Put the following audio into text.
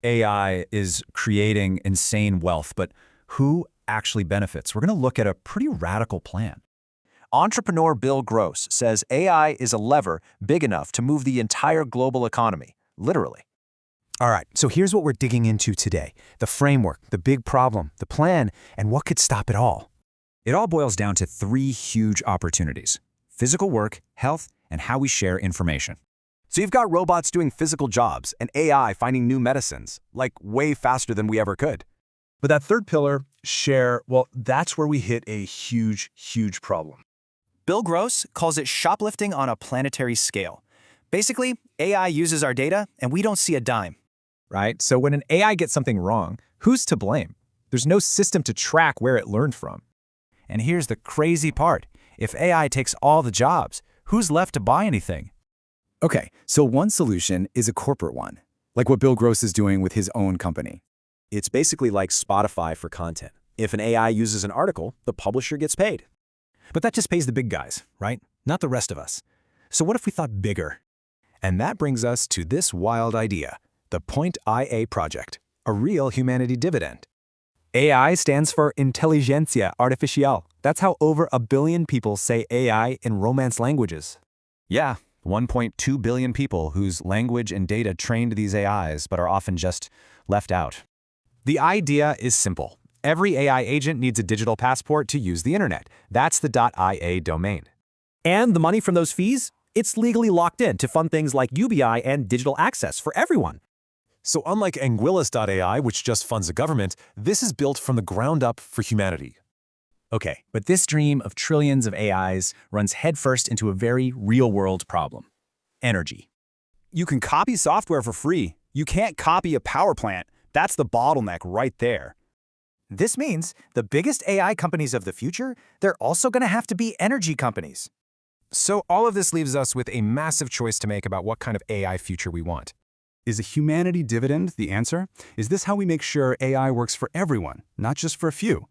AI is creating insane wealth, but who actually benefits? We're going to look at a pretty radical plan. Entrepreneur Bill Gross says AI is a lever big enough to move the entire global economy, literally. All right, so here's what we're digging into today: the framework, the big problem, the plan, and what could stop it all. It all boils down to three huge opportunities: physical work, health, and how we share information. So you've got robots doing physical jobs and AI finding new medicines, like way faster than we ever could. But that third pillar, share, well, that's where we hit a huge, huge problem. Bill Gross calls it shoplifting on a planetary scale. Basically, AI uses our data and we don't see a dime. Right? So when an AI gets something wrong, who's to blame? There's no system to track where it learned from. And here's the crazy part. If AI takes all the jobs, who's left to buy anything? Okay, so one solution is a corporate one, like what Bill Gross is doing with his own company. It's basically like Spotify for content. If an AI uses an article, the publisher gets paid. But that just pays the big guys, right? Not the rest of us. So what if we thought bigger? And that brings us to this wild idea: the Point IA project, a real humanity dividend. AI stands for Intelligentsia Artificial. That's how over 1 billion people say AI in Romance languages. Yeah, 1.2 billion people whose language and data trained these AIs but are often just left out. The idea is simple. Every AI agent needs a digital passport to use the internet. That's the .ia domain. And the money from those fees? It's legally locked in to fund things like UBI and digital access for everyone. So unlike Anguillas.ai, which just funds the government, this is built from the ground up for humanity. Okay, but this dream of trillions of AIs runs headfirst into a very real-world problem: energy. You can copy software for free. You can't copy a power plant. That's the bottleneck right there. This means the biggest AI companies of the future, they're also going to have to be energy companies. So all of this leaves us with a massive choice to make about what kind of AI future we want. Is a humanity dividend the answer? Is this how we make sure AI works for everyone, not just for a few?